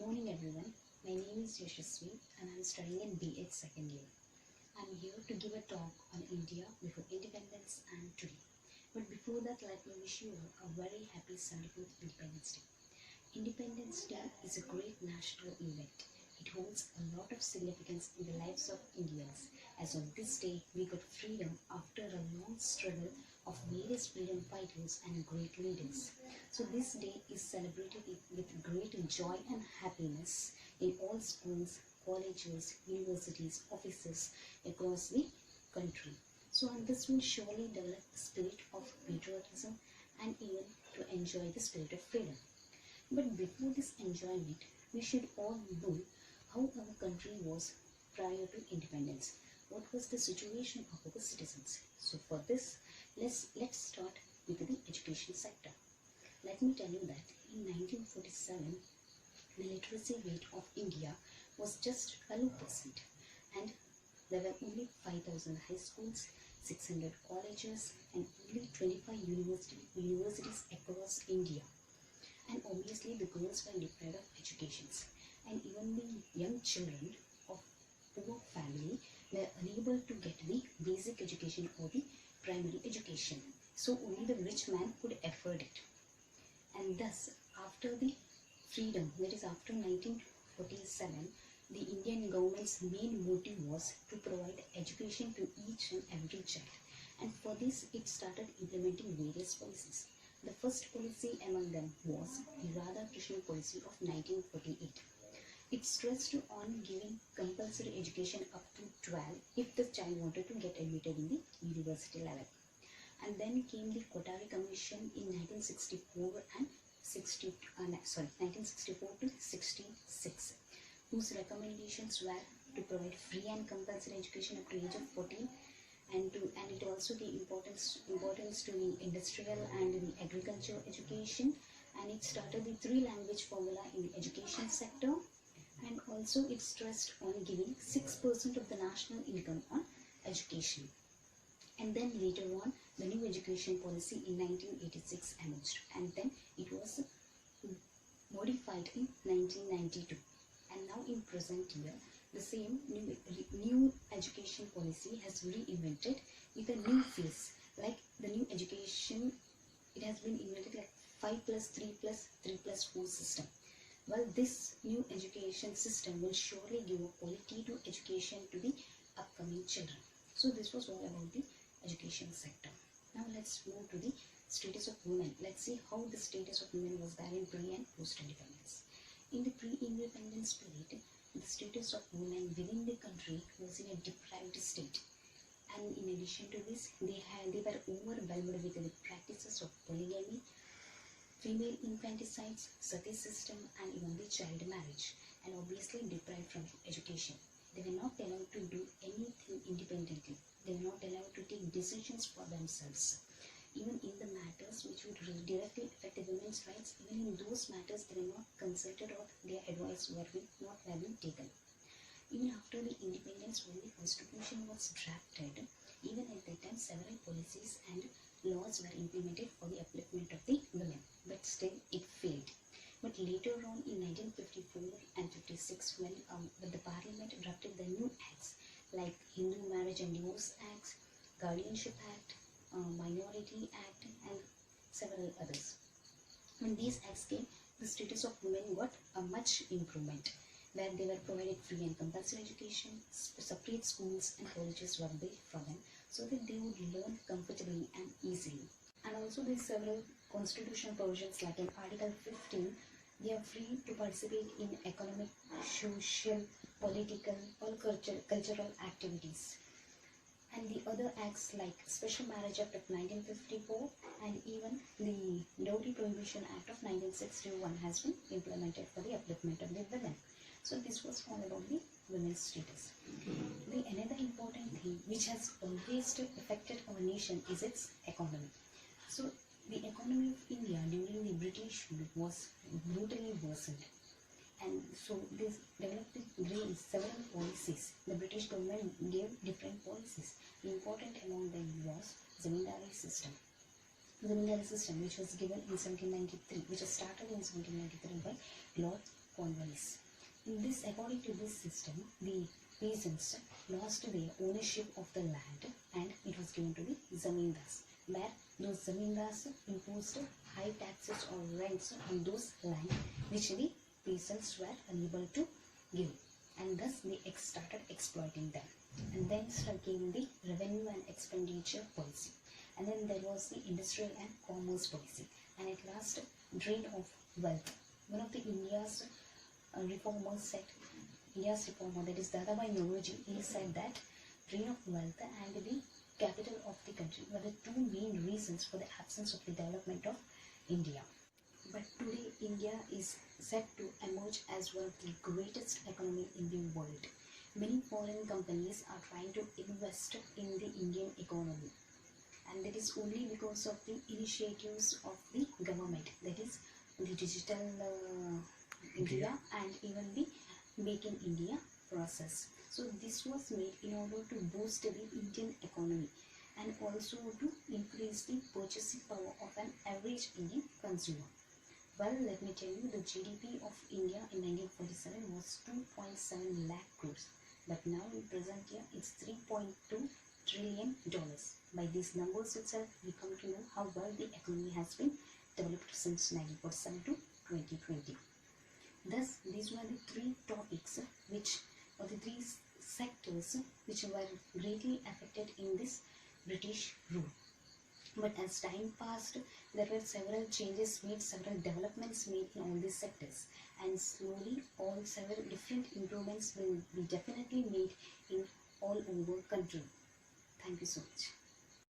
morning everyone. My name is Yashasvi and I am studying in B.Ed second year. I am here to give a talk on India before independence and today. But before that, let me wish you all a very happy 74th Independence Day. Independence Day is a great national event. It holds a lot of significance in the lives of Indians, as on this day we got freedom after a long struggle of various freedom fighters and great leaders. So this day is celebrated with great joy and happiness in all schools, colleges, universities, offices across the country. So and this will surely develop the spirit of patriotism and even to enjoy the spirit of freedom. But before this enjoyment, we should all know how our country was prior to independence. What was the situation of our citizens? So for this, let's start with the education sector. Let me tell you that in 1947, the literacy rate of India was just 12%, and there were only 5,000 high schools, 600 colleges, and only 25 universities across India. And obviously, the girls were deprived of educations, and even the young children of poor family were unable to get the basic education or the primary education. So only the rich man could afford it. And thus, after the freedom, that is after 1947, the Indian government's main motive was to provide education to each and every child. And for this, it started implementing various policies. The first policy among them was the Radhakrishnan policy of 1948. It stressed on giving compulsory education up to 12 if the child wanted to get admitted in the university level. And then came the Kothari Commission in 1964 to 66, whose recommendations were to provide free and compulsory education up to age of 14, and it also gave importance to the industrial and the agriculture education, and it started the 3-language formula in the education sector, and also it stressed on giving 6% of the national income on education. And then later on, the new education policy in 1986 emerged, and then it was modified in 1992. And now in present year, the same new education policy has reinvented with a new phase. Like the new education, it has been invented like 5+3+3+4 system. Well, this new education system will surely give a quality to education to the upcoming children. So this was all about the education sector. Now let's move to the status of women. Let's see how the status of women was there in pre and post independence. In the pre-independence period, the status of women within the country was in a deprived state, and in addition to this, they were overwhelmed with the practices of polygamy, female infanticides, sati system, and even the child marriage, and obviously deprived from education. They were not allowed to do anything independently. They were not allowed to take decisions for themselves. Even in the matters which would directly affect the women's rights, even in those matters they were not consulted or their advice were not being taken. Even after the independence, when the constitution was drafted, even at that time several policies and laws were implemented for the upliftment of the women, but still it failed. But later on in 1954 and 56, when the parliament drafted the new acts like Hindu Marriage and Divorce Acts, Guardianship Act, Minority Act, and several others. When these acts came, the status of women got a much improvement, where they were provided free and compulsory education, separate schools and colleges were built for them so that they would learn comfortably and easily. And also these several constitutional provisions like in Article 15, they are free to participate in economic, social, political, or cultural activities. And the other acts like Special Marriage Act of 1954 and even the Dowry Prohibition Act of 1961 has been implemented for the upliftment of the women. So this was all about the women's status. The another important thing which has always affected our nation is its economy. So the economy of India during the British rule was brutally worsened. And so this developed several policies. The British government gave different policies. The important among them was Zamindari system. Zamindari system, which was given in 1793, which was started in 1793 by Lord colonies. In this, according to this system, the peasants lost their ownership of the land and it was given to the zamindars, where those zamindars imposed high taxes or rents on those land which the peasants were unable to give, and thus they started exploiting them. And then came the revenue and expenditure policy, and then there was the industrial and commerce policy, and at last drain of wealth. One of the India's reformers said, India's reformer, that is Dadabhai Naoroji, he said that drain of wealth and the capital of the country were the two main reasons for the absence of the development of India. But today India is set to emerge as one of the greatest economy in the world. Many foreign companies are trying to invest in the Indian economy, and that is only because of the initiatives of the government, that is the digital India and even the Make in India process. So this was made in order to boost the Indian economy and also to increase the purchasing power of an average Indian consumer. Well, let me tell you, the GDP of India in 1947 was 2.7 lakh crores, but now in present year it's $3.2 trillion. By these numbers itself, we come to know how well the economy has been developed since 1947 to 2020. Thus, these were the three topics or the three sectors which were greatly affected in this British rule. But as time passed, there were several changes made, several developments made in all these sectors, and slowly all several different improvements will be definitely made in all over country. Thank you so much.